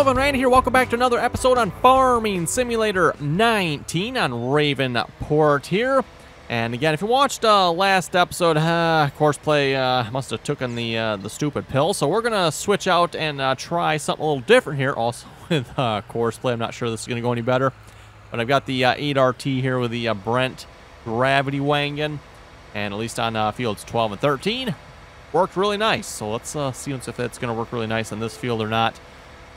Calvin Randy here. Welcome back to another episode on Farming Simulator 19 on Ravenport here. And again, if you watched last episode, Courseplay must have taken the stupid pill. So we're gonna switch out and try something a little different here. Also with Courseplay, I'm not sure this is gonna go any better. But I've got the 8RT here with the Brent gravity wagon, and at least on fields 12 and 13, worked really nice. So let's see if it's gonna work really nice on this field or not.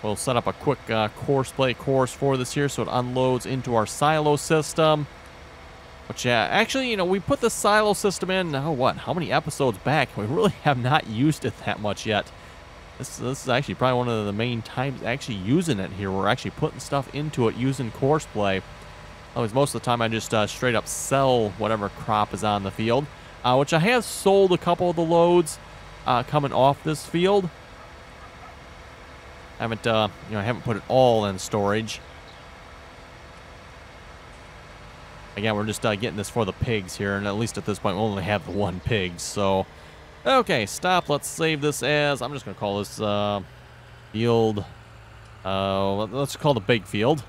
We'll set up a quick Courseplay course for this here so it unloads into our silo system. Which, actually, you know, we put the silo system in, how many episodes back? We really have not used it that much yet. This is actually probably one of the main times actually using it here. We're actually putting stuff into it using Courseplay. Otherwise, most of the time I just straight up sell whatever crop is on the field. Which I have sold a couple of the loads coming off this field. I haven't put it all in storage. Again, we're just getting this for the pigs here, and at least at this point we'll only have the one pig. So, okay, stop. Let's save this as, I'm just gonna call this field. Let's call the big field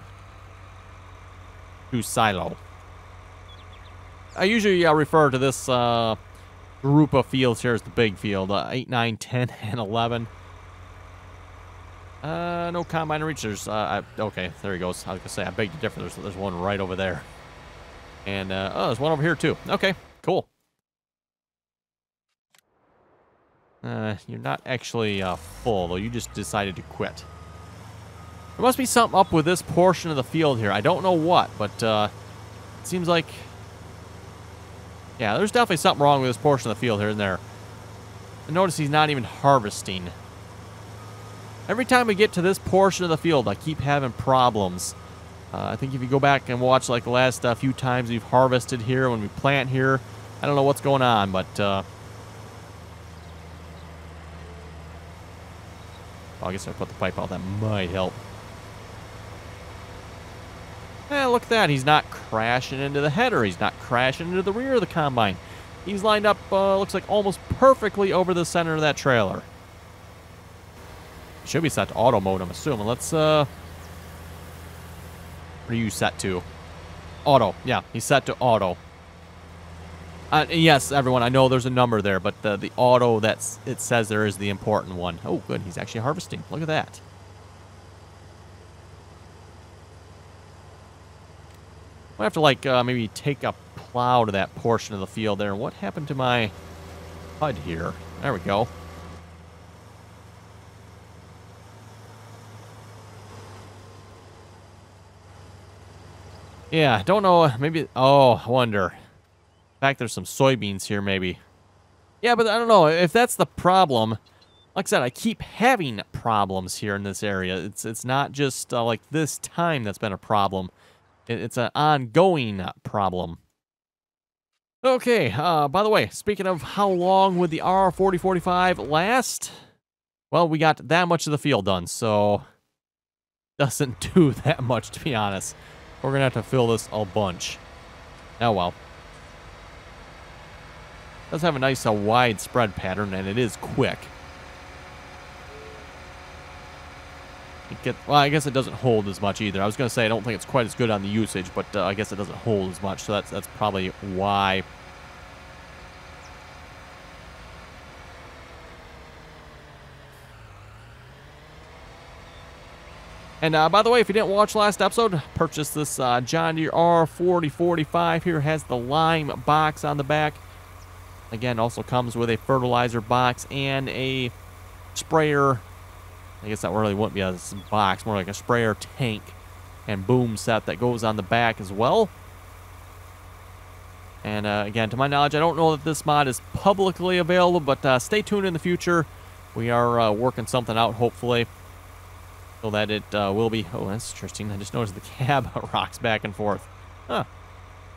to silo. I usually refer to this group of fields here as the big field. 8, 9, 10, and 11. No combine reach. There's, okay, there he goes. I was gonna say, I beg to differ. There's one right over there. And, oh, there's one over here, too. Okay, cool. You're not actually, full, though. You just decided to quit. There must be something up with this portion of the field here. I don't know what, but, it seems like, yeah, there's definitely something wrong with this portion of the field here and there. And notice he's not even harvesting. Every time we get to this portion of the field, I keep having problems. I think if you go back and watch like the last few times we've harvested here, when we plant here, I don't know what's going on, but well, I guess if I put the pipe out, that might help. Look at that. He's not crashing into the header. He's not crashing into the rear of the combine. He's lined up, looks like almost perfectly over the center of that trailer. Should be set to auto mode, I'm assuming. Let's, what are you set to? Auto. Yeah, he's set to auto. Yes, everyone, I know there's a number there, but the auto, it says there is the important one. Oh, good. He's actually harvesting. Look at that. I have to, like, maybe take a plow to that portion of the field there. What happened to my HUD here? There we go. Yeah, don't know, maybe, oh, I wonder. In fact, there's some soybeans here, maybe. Yeah, but I don't know, if that's the problem, like I said, I keep having problems here in this area. It's not just, like, this time that's been a problem. It's an ongoing problem. Okay, by the way, speaking of how long would the R4045 last? Well, we got that much of the field done, so doesn't do that much, to be honest. We're going to have to fill this a bunch. Oh, well. It does have a nice wide spread pattern, and it is quick. Well, I guess it doesn't hold as much either. I was going to say I don't think it's quite as good on the usage, but I guess it doesn't hold as much, so that's probably why. And by the way, if you didn't watch last episode, purchase this John Deere R4045 here. Has the lime box on the back. Again, also comes with a fertilizer box and a sprayer. I guess that really wouldn't be a box, more like a sprayer tank and boom set that goes on the back as well. And again, to my knowledge, I don't know that this mod is publicly available, but stay tuned in the future. We are working something out, hopefully. So that it will be... Oh, that's interesting. I just noticed the cab rocks back and forth. Huh.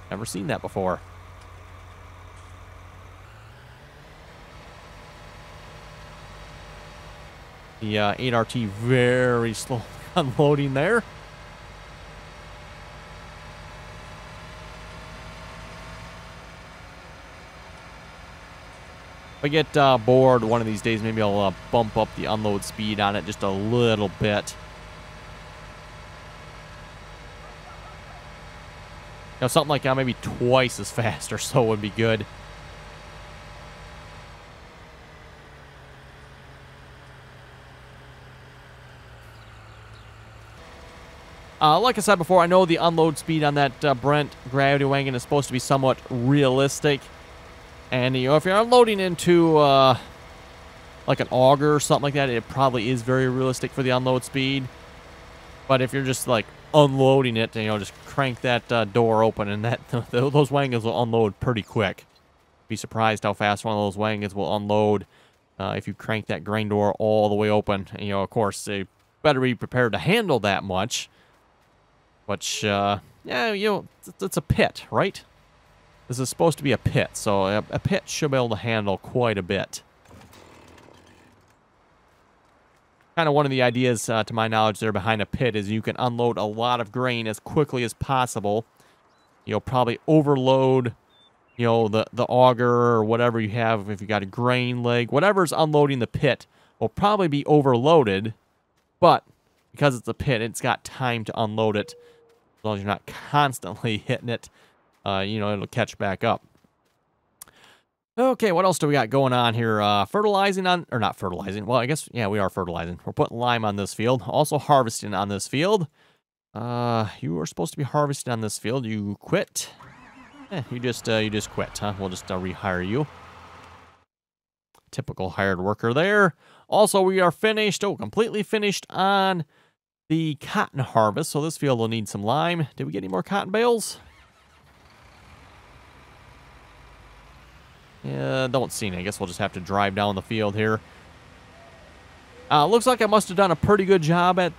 Never seen that before. The 8RT very slow unloading there. If I get bored one of these days, maybe I'll bump up the unload speed on it just a little bit. know, something like maybe twice as fast or so would be good. Like I said before, I know the unload speed on that Brent gravity wagon is supposed to be somewhat realistic. And, you know, if you're unloading into, like an auger or something like that, it probably is very realistic for the unload speed. But if you're just, like, unloading it, you know, just crank that door open, and those wagons will unload pretty quick. Be surprised how fast one of those wagons will unload if you crank that grain door all the way open. And, you know, of course, they better be prepared to handle that much. Which, yeah, you know, it's a pit, right? This is supposed to be a pit, so a pit should be able to handle quite a bit. Kind of one of the ideas, to my knowledge, there behind a pit is you can unload a lot of grain as quickly as possible. You'll probably overload, you know, the auger or whatever you have. If you got a grain leg, whatever's unloading the pit will probably be overloaded. But because it's a pit, it's got time to unload it. As long as you're not constantly hitting it, you know, it'll catch back up. Okay, what else do we got going on here? Fertilizing on, or not fertilizing. Well, I guess, yeah, we are fertilizing. We're putting lime on this field. Also harvesting on this field. You were supposed to be harvesting on this field. You quit. You just quit, huh? We'll just rehire you. Typical hired worker there. Also, we are finished, completely finished on the cotton harvest. So this field will need some lime. Did we get any more cotton bales? Yeah, don't see any. I guess we'll just have to drive down the field here. Looks like I must have done a pretty good job at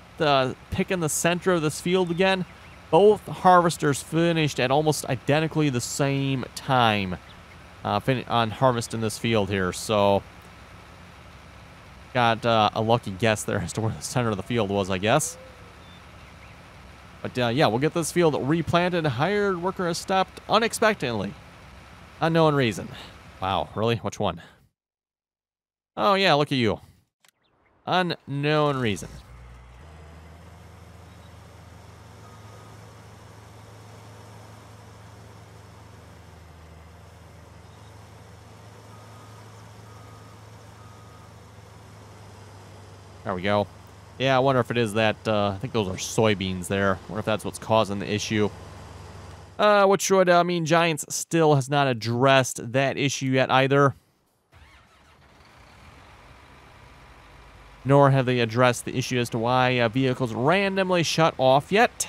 picking the center of this field again. Both harvesters finished at almost identically the same time on harvesting this field here. So, got a lucky guess there as to where the center of the field was, I guess. But yeah, we'll get this field replanted. Hired worker has stopped unexpectedly. Unknown reason. Wow, really? Which one? Oh, yeah, look at you. Unknown reason. There we go. Yeah, I wonder if it is that, I think those are soybeans there. I wonder if that's what's causing the issue. Which would mean Giants still has not addressed that issue yet either. Nor have they addressed the issue as to why vehicles randomly shut off yet.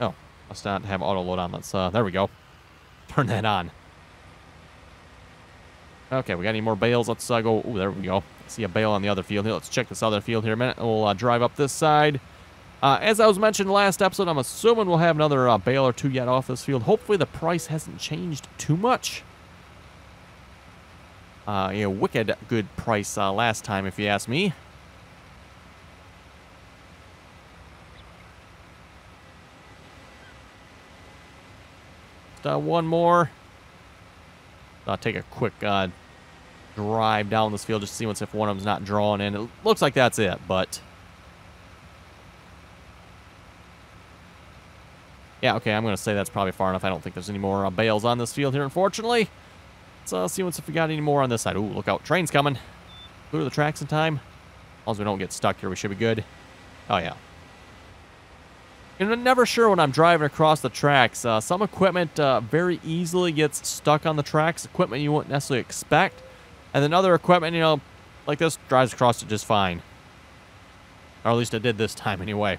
Oh, must not have auto load on. Let's, there we go. Turn that on. Okay, we got any more bales? Let's go. Oh, there we go. See a bale on the other field here. Let's check this other field here a minute. We'll drive up this side. As I was mentioned last episode, I'm assuming we'll have another bale or two yet off this field. Hopefully the price hasn't changed too much. Yeah, wicked good price last time, if you ask me. Just, one more. I'll take a quick drive down this field just to see if one of them's not drawn in. It looks like that's it, but... yeah, okay, I'm going to say that's probably far enough. I don't think there's any more bales on this field here, unfortunately. Let's see if we got any more on this side. Ooh, look out. Train's coming. Clear the tracks in time. As long as we don't get stuck here, we should be good. Oh, yeah. I'm never sure when I'm driving across the tracks. Some equipment very easily gets stuck on the tracks. Equipment you wouldn't necessarily expect. And then other equipment, you know, like this, drives across it just fine. Or at least it did this time anyway.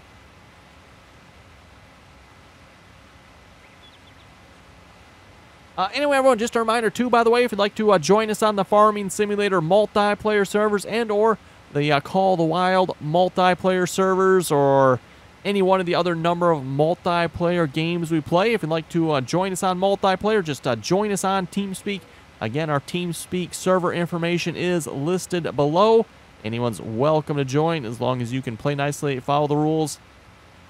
Anyway, everyone, just a reminder, too, by the way, if you'd like to join us on the Farming Simulator multiplayer servers and or the Call of the Wild multiplayer servers or any one of the other number of multiplayer games we play. If you'd like to join us on multiplayer, just join us on TeamSpeak. Again, our TeamSpeak server information is listed below. Anyone's welcome to join as long as you can play nicely, follow the rules.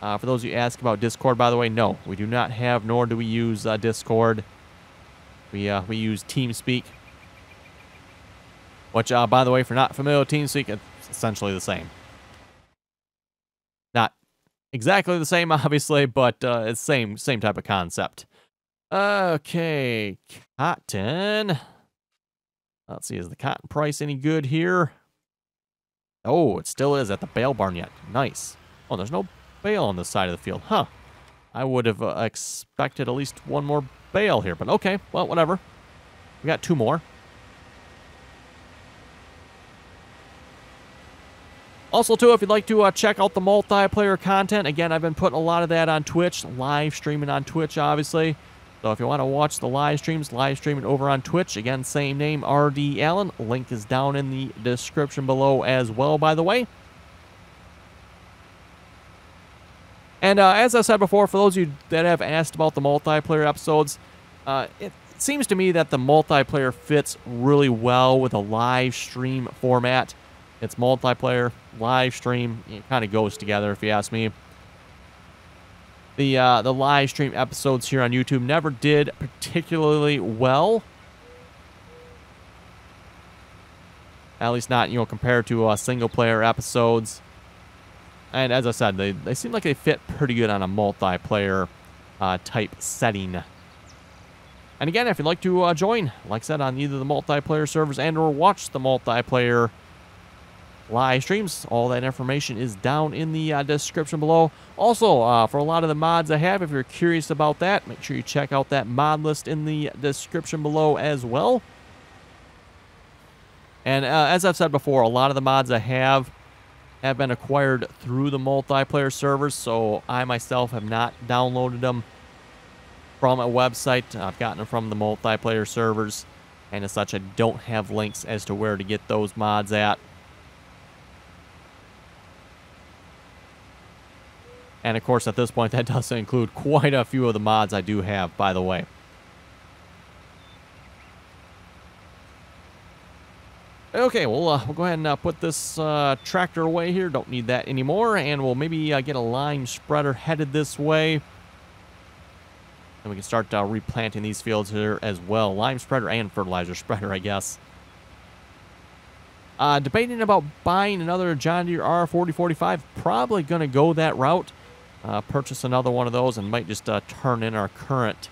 For those of you ask about Discord, by the way, no, we do not have, nor do we use Discord. We use TeamSpeak. Which, by the way, if you're not familiar with TeamSpeak, it's essentially the same. exactly the same, obviously, but it's same type of concept. Okay, cotton. Let's see, is the cotton price any good here? Oh, it still is at the bale barn yet. Nice. Oh, there's no bale on this side of the field. Huh. I would have expected at least one more bale here, but okay. Well, whatever. We got 2 more. Also, too, if you'd like to check out the multiplayer content, again, I've been putting a lot of that on Twitch, live streaming on Twitch, obviously. So if you want to watch the live streaming over on Twitch, again, same name, RDAllen. Link is down in the description below as well, by the way. And as I said before, for those of you that have asked about the multiplayer episodes, it seems to me that the multiplayer fits really well with a live stream format. It's multiplayer, live stream, it kind of goes together if you ask me. The live stream episodes here on YouTube never did particularly well. At least not, compared to single player episodes. And as I said, they seem like they fit pretty good on a multiplayer type setting. And again, if you'd like to join, like I said, on either the multiplayer servers and or watch the multiplayer live streams, all that information is down in the description below. Also, for a lot of the mods I have, if you're curious about that, make sure you check out that mod list in the description below as well. And as I've said before, a lot of the mods I have been acquired through the multiplayer servers, so I myself have not downloaded them from a website. I've gotten them from the multiplayer servers, and as such, I don't have links as to where to get those mods at. And of course, at this point, that does include quite a few of the mods I do have, by the way. Okay, we'll go ahead and put this tractor away here. Don't need that anymore. And we'll maybe get a lime spreader headed this way. And we can start replanting these fields here as well. Lime spreader and fertilizer spreader, I guess. Debating about buying another John Deere R4045. Probably going to go that route. Purchase another one of those and might just turn in our current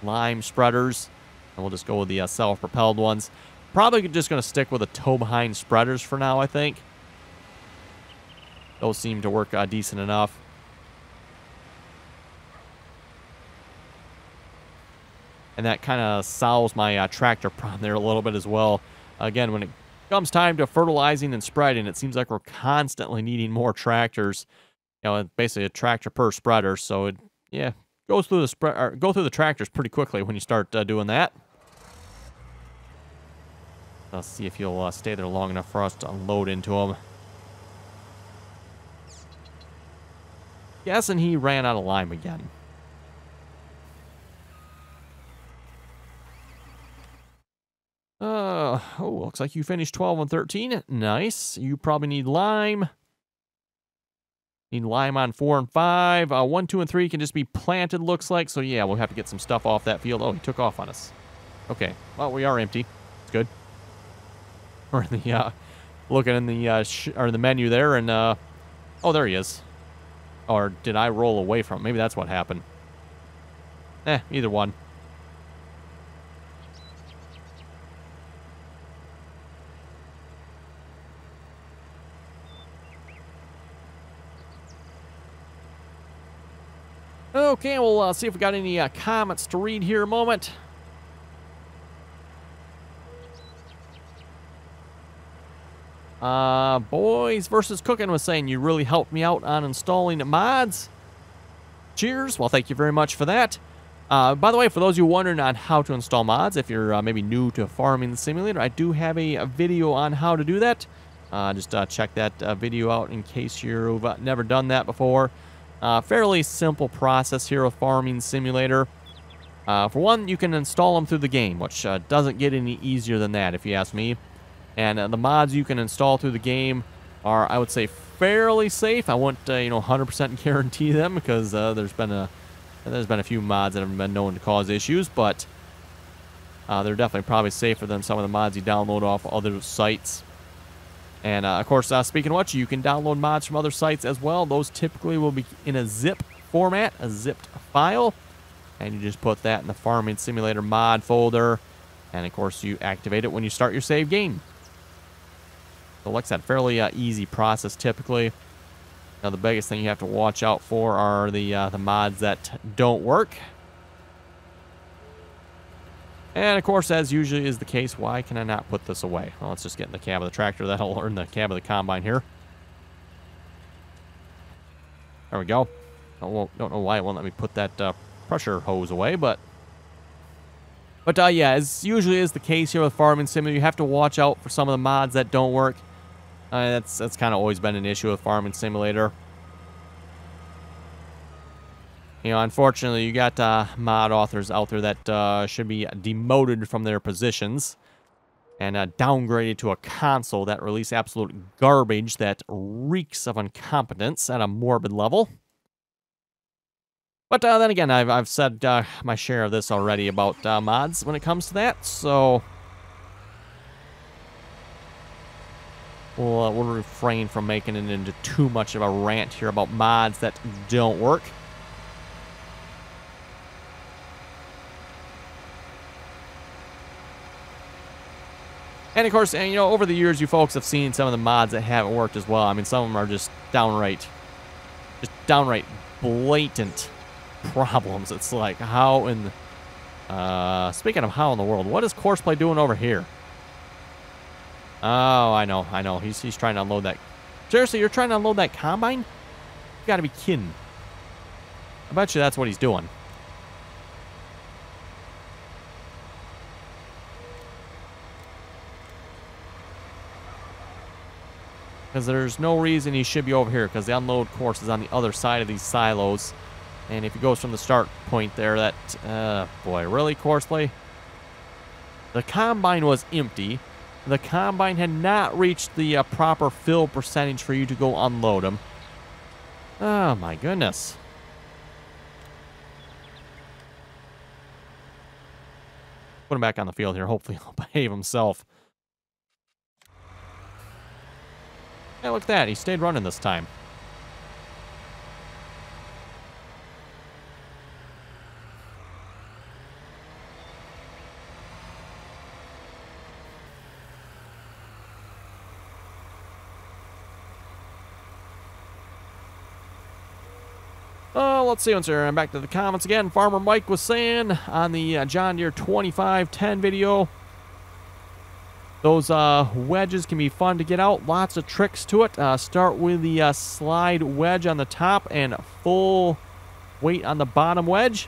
lime spreaders. And we'll just go with the self-propelled ones. Probably just going to stick with the tow-behind spreaders for now, I think. Those seem to work decent enough. And that kind of solves my tractor problem there a little bit as well. Again, when it comes time to fertilizing and spreading, it seems like we're constantly needing more tractors. Basically a tractor per spreader. So it, yeah, goes through the tractors pretty quickly when you start doing that. Let's see if he'll stay there long enough for us to unload into him. Guessing he ran out of lime again. Oh, looks like you finished 12 and 13. Nice. You probably need lime. Need lime on 4 and 5. 1, 2, and 3 can just be planted, looks like. So, yeah, we'll have to get some stuff off that field. Oh, he took off on us. Okay. Well, we are empty. It's good. We're in the, looking in the menu there, and, oh, there he is. Or did I roll away from him? Maybe that's what happened. Either one. Okay, we'll see if we got any comments to read here a moment. Boys versus Cooking was saying you really helped me out on installing mods. Cheers. Well, thank you very much for that. By the way, for those of you wondering on how to install mods, if you're maybe new to Farming Simulator, I do have a video on how to do that. Just check that video out in case you've never done that before. Fairly simple process here with Farming Simulator. For one, you can install them through the game, which doesn't get any easier than that, if you ask me. And the mods you can install through the game are, I would say, fairly safe. I won't, 100% guarantee them because there's been a few mods that have been known to cause issues, but they're definitely probably safer than some of the mods you download off other sites. And, of course, speaking of which, you can download mods from other sites as well. Those typically will be in a zip format, a zipped file. And you just put that in the Farming Simulator mod folder. And, of course, you activate it when you start your save game. So, like I said, fairly easy process typically. Now, the biggest thing you have to watch out for are the mods that don't work. And, of course, as usually is the case, why can I not put this away? Well, let's just get in the cab of the tractor. That'll earn the cab of the combine here. There we go. Don't know why it won't let me put that pressure hose away, but yeah, as usually is the case here with Farming Simulator, you have to watch out for some of the mods that don't work. That's kind of always been an issue with Farming Simulator. You know, unfortunately, you got mod authors out there that should be demoted from their positions and downgraded to a console that release absolute garbage that reeks of incompetence at a morbid level. But then again, I've said my share of this already about mods when it comes to that, so we'll refrain from making it into too much of a rant here about mods that don't work. And of course, you know, over the years, you folks have seen some of the mods that haven't worked as well. I mean, some of them are just downright blatant problems. It's like, how in... speaking of how in the world, what is Courseplay doing over here? Oh, I know. He's trying to unload that. Seriously, you're trying to unload that combine? You gotta be kidding. I bet you that's what he's doing. Because there's no reason he should be over here, because the unload course is on the other side of these silos. And if he goes from the start point there, that... boy, really, Courseplay? The combine was empty. The combine had not reached the proper fill percentage for you to go unload him. Oh, my goodness. Put him back on the field here. Hopefully he'll behave himself. Hey, look at that. He stayed running this time. Let's see. I'm back to the comments again. Farmer Mike was saying on the John Deere 2510 video, those wedges can be fun to get out. Lots of tricks to it. Start with the slide wedge on the top and full weight on the bottom wedge.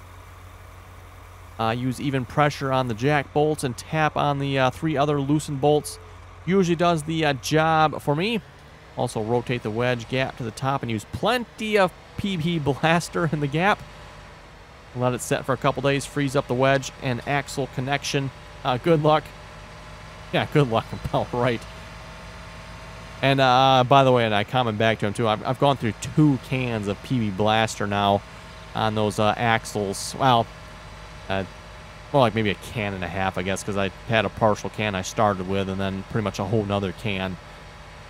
Use even pressure on the jack bolts and tap on the 3 other loosened bolts. Usually does the job for me. Also rotate the wedge gap to the top and use plenty of PB blaster in the gap. Let it set for a couple days. Freeze up the wedge and axle connection. Good luck. Yeah, good luck about right. And by the way, and I comment back to him too, I've gone through 2 cans of PB blaster now on those axles. Well, more like maybe a can and a half, I guess, because I had a partial can I started with and then pretty much a whole nother can.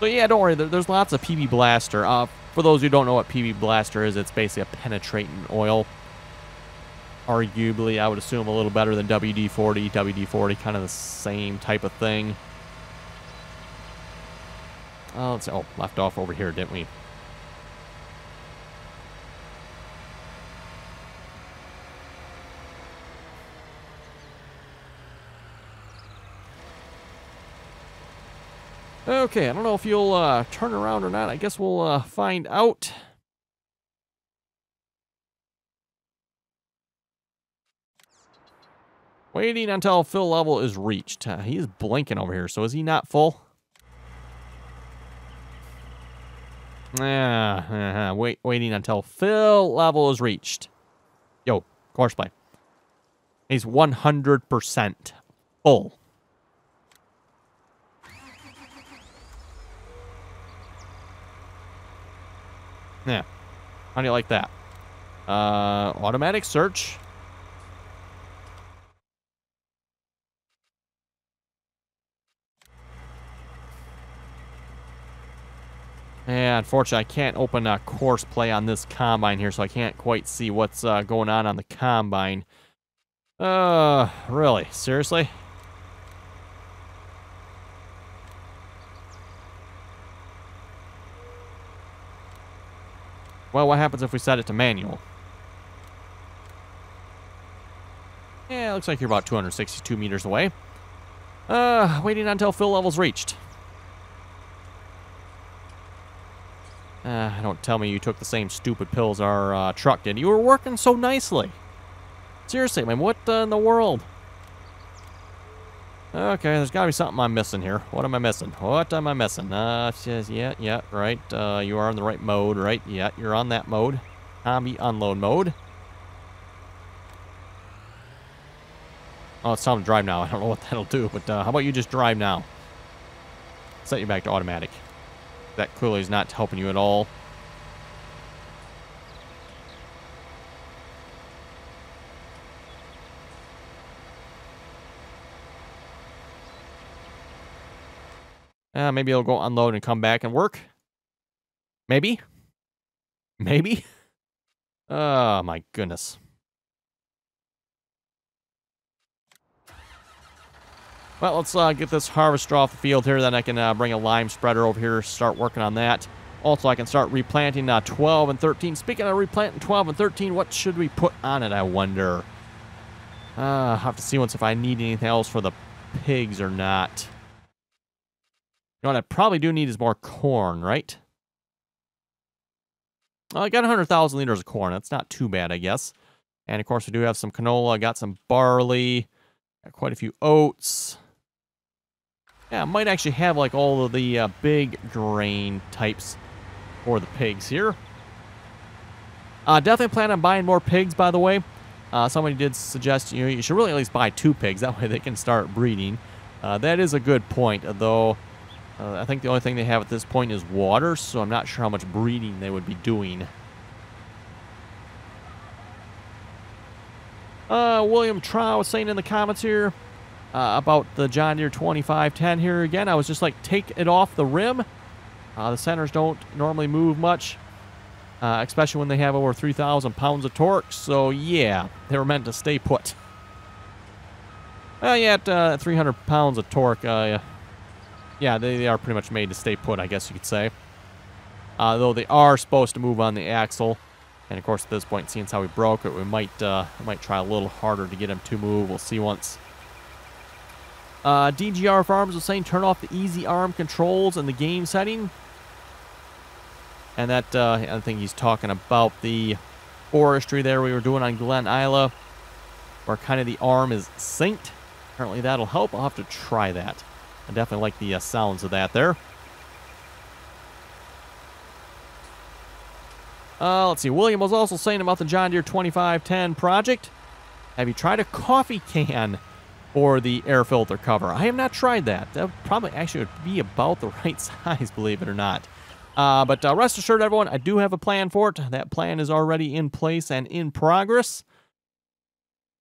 So yeah, don't worry, there's lots of PB blaster. For those who don't know what PB blaster is, it's basically a penetrating oil. Arguably, I would assume a little better than WD-40. WD-40, kind of the same type of thing. Let's see. Oh, left off over here, didn't we? Okay, I don't know if you'll turn around or not. I guess we'll find out. Waiting until fill level is reached. He's blinking over here, so is he not full? Waiting until fill level is reached. Yo, Courseplay. He's 100% full. Yeah. How do you like that? Automatic search. Yeah, unfortunately, I can't open a Courseplay on this combine here, so I can't quite see what's going on the combine. Really? Seriously? Well, what happens if we set it to manual? Yeah, it looks like you're about 262 meters away. Waiting until fill level's reached. Don't tell me you took the same stupid pills our truck did. You were working so nicely. Seriously, man, what in the world? Okay, there's got to be something I'm missing here. What am I missing? What am I missing? Yeah, right. You are in the right mode, right? Yeah, you're on that mode. Combi unload mode. Oh, it's time to drive now. I don't know what that'll do, but how about you just drive now? Set you back to automatic. That clearly is not helping you at all. Maybe it'll go unload and come back and work. Maybe. Maybe. Oh, my goodness. Well, let's get this harvester off the field here. Then I can bring a lime spreader over here, start working on that. Also, I can start replanting 12 and 13. Speaking of replanting 12 and 13, what should we put on it, I wonder? I'll have to see once if I need anything else for the pigs or not. You know what I probably do need is more corn, right? Well, I got 100,000 liters of corn. That's not too bad, I guess. And, of course, we do have some canola. I got some barley. Got quite a few oats. Yeah, I might actually have like all of the big grain types for the pigs here. Definitely plan on buying more pigs, by the way. Somebody did suggest you should really at least buy 2 pigs. That way they can start breeding. That is a good point, though. I think the only thing they have at this point is water, so I'm not sure how much breeding they would be doing. William Trow was saying in the comments here about the John Deere 2510 here again. I was just like, take it off the rim. The centers don't normally move much, especially when they have over 3,000 pounds of torque. So, yeah, they were meant to stay put. Well, yeah, at 300 pounds of torque, yeah, they are pretty much made to stay put, I guess you could say. Though they are supposed to move on the axle. And, of course, at this point, seeing as how we broke it, we might try a little harder to get them to move. We'll see once. DGR Farms was saying turn off the easy arm controls in the game setting. And that, I think he's talking about the forestry there we were doing on Glen Isla, where kind of the arm is synced. Apparently that'll help. I'll have to try that. I definitely like the sounds of that there. Let's see. William was also saying about the John Deere 2510 project. Have you tried a coffee can for the air filter cover? I have not tried that. That would probably actually be about the right size, believe it or not. But rest assured, everyone, I do have a plan for it. That plan is already in place and in progress.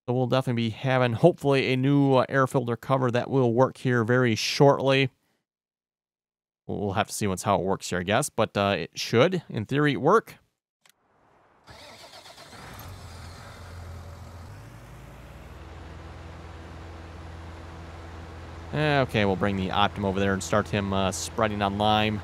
So we'll definitely be having, hopefully, a new air filter cover that will work here very shortly. We'll have to see how it works here, I guess. But it should, in theory, work. Okay, we'll bring the Optim over there and start him spreading on lime.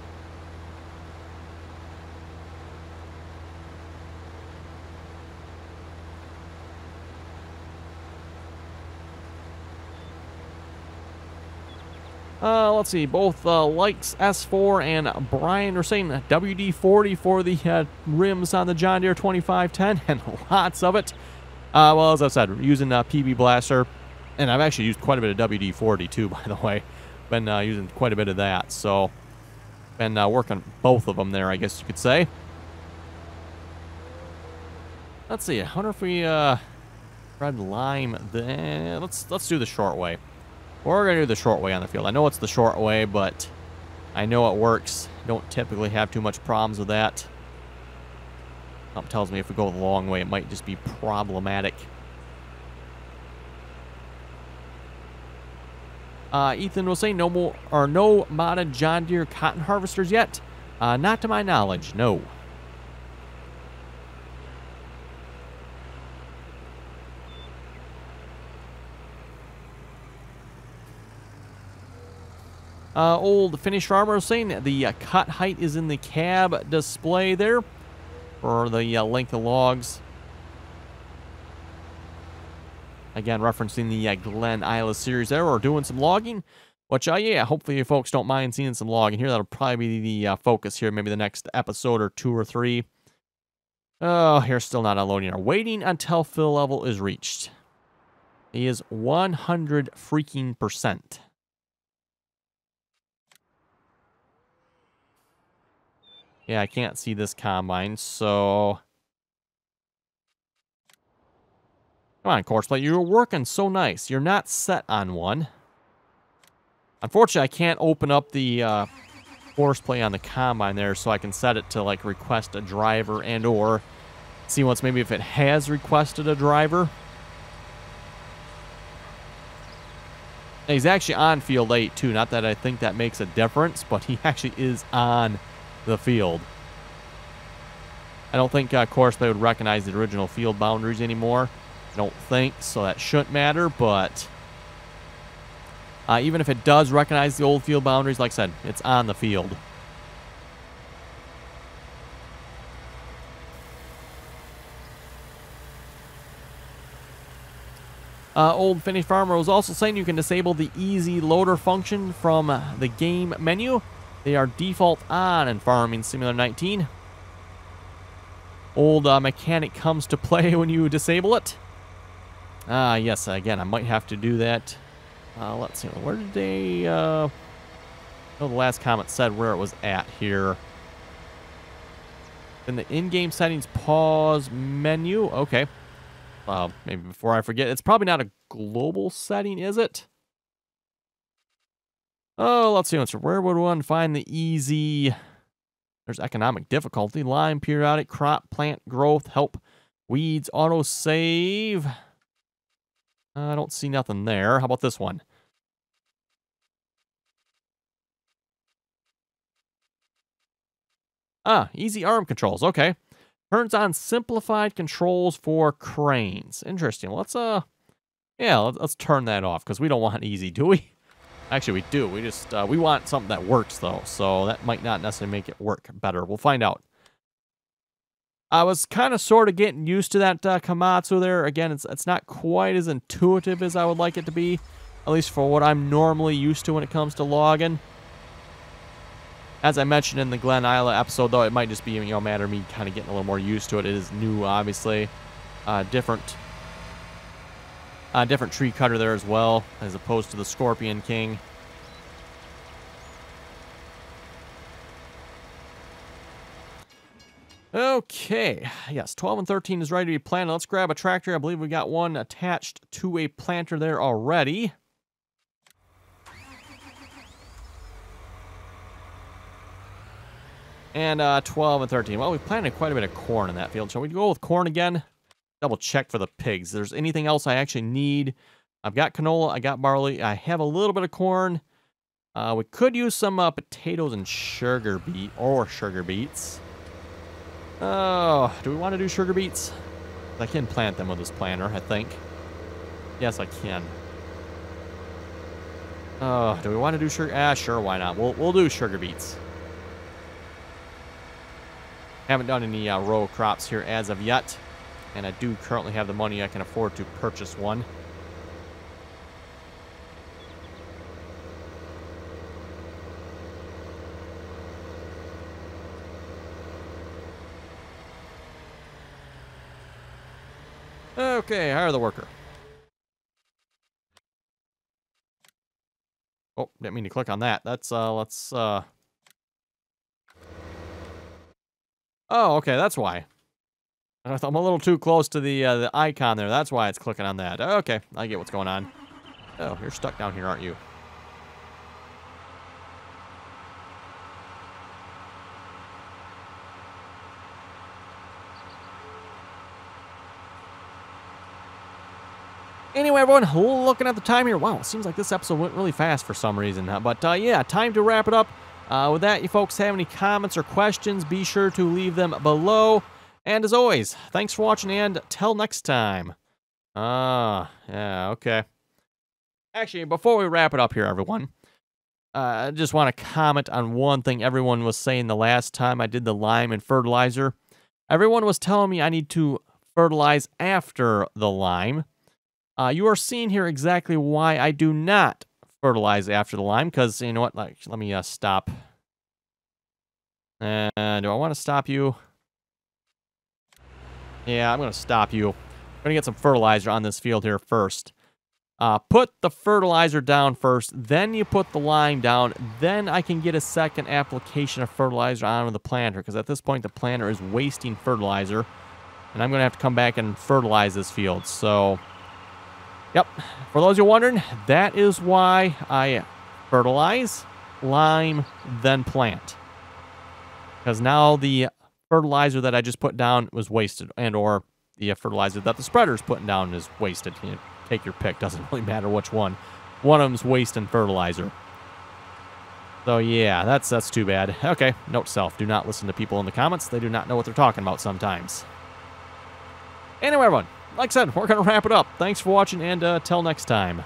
Let's see, both Likes S4 and Brian are saying WD-40 for the rims on the John Deere 2510, and lots of it. Well, as I said, we're using PB Blaster. And I've actually used quite a bit of WD-40 too, by the way. Been using quite a bit of that, so been working both of them there, I guess you could say. Let's see. I wonder if we red lime. Let's do the short way. We're gonna do the short way on the field. I know it's the short way, but I know it works. Don't typically have too much problems with that. Something tells me if we go the long way, it might just be problematic. Ethan was saying no modded John Deere cotton harvesters yet. Not to my knowledge, no. Old Finnish farmer was saying the cut height is in the cab display there for the length of logs. Again, referencing the Glen Isla series there, or doing some logging. Which, yeah, hopefully you folks don't mind seeing some logging here. That'll probably be the focus here, maybe the next episode or 2 or 3. Oh, here's still not unloading. Are waiting until fill level is reached. He is 100 freaking %. Yeah, I can't see this combine, so... Come on, Courseplay. You're working so nice. You're not set on one. Unfortunately, I can't open up the Courseplay on the combine there, so I can set it to, like, request a driver and or see once maybe if it has requested a driver. And he's actually on field 8, too. Not that I think that makes a difference, but he actually is on the field. I don't think Courseplay would recognize the original field boundaries anymore. I don't think, so that shouldn't matter, but even if it does recognize the old field boundaries, like I said, it's on the field. Old Finnish farmer was also saying you can disable the easy loader function from the game menu. They are default on in Farming Simulator 19. Old mechanic comes to play when you disable it. Yes, again, I might have to do that. Let's see, where did they... oh, the last comment said where it was at here. In the in-game settings pause menu. Okay. Maybe before I forget, it's probably not a global setting, is it? Oh, let's see. Where would one find the easy... There's economic difficulty, lime, periodic, crop, plant growth, help, weeds, auto save. I don't see nothing there. How about this one? Easy arm controls. Okay. Turns on simplified controls for cranes. Interesting. Let's let's turn that off because we don't want easy, do we? Actually, we do. We just we want something that works though, so that might not necessarily make it work better. We'll find out. I was kind of sort of getting used to that Komatsu there. Again, it's not quite as intuitive as I would like it to be, at least for what I'm normally used to when it comes to logging. As I mentioned in the Glen Isla episode, though, it might just be a matter of me kind of getting a little more used to it. It is new, obviously. Different tree cutter there as well, as opposed to the Scorpion King. Okay, yes, 12 and 13 is ready to be planted. Let's grab a tractor. I believe we got one attached to a planter there already. And 12 and 13. Well, we planted quite a bit of corn in that field. Shall we go with corn again? Double check for the pigs. If there's anything else I actually need. I've got canola. I got barley. I have a little bit of corn. We could use some potatoes and sugar beets. Oh, do we want to do sugar beets? I can plant them with this planter, I think. Yes, I can. Oh, do we want to do sugar? Sure, why not? We'll do sugar beets. Haven't done any row crops here as of yet, and I do currently have the money I can afford to purchase one. Okay, hire the worker. Oh, didn't mean to click on that. That's, let's, Oh, okay, that's why. I'm a little too close to the icon there. That's why it's clicking on that. Okay, I get what's going on. Oh, you're stuck down here, aren't you? Anyway, everyone, looking at the time here. Wow, it seems like this episode went really fast for some reason. But yeah, time to wrap it up. With that, you folks have any comments or questions, be sure to leave them below. And as always, thanks for watching, and till next time. Yeah, okay. Actually, before we wrap it up here, everyone, I just want to comment on one thing everyone was saying the last time I did the lime and fertilizer. Everyone was telling me I need to fertilize after the lime. You are seeing here exactly why I do not fertilize after the lime, because, you know what, like, let me stop. Do I want to stop you? Yeah, I'm going to stop you. I'm going to get some fertilizer on this field here first. Put the fertilizer down first, then you put the lime down, then I can get a second application of fertilizer onto the planter, because at this point the planter is wasting fertilizer, and I'm going to have to come back and fertilize this field. So, yep, for those who are wondering, that is why I fertilize, lime, then plant. Because now the fertilizer that I just put down was wasted, and or the fertilizer that the spreader's putting down is wasted. You know, take your pick, doesn't really matter which one. One of them's wasting fertilizer. So yeah, that's too bad. Okay, note to self, do not listen to people in the comments. They do not know what they're talking about sometimes. Anyway, everyone, like I said, we're going to wrap it up. Thanks for watching, and till next time.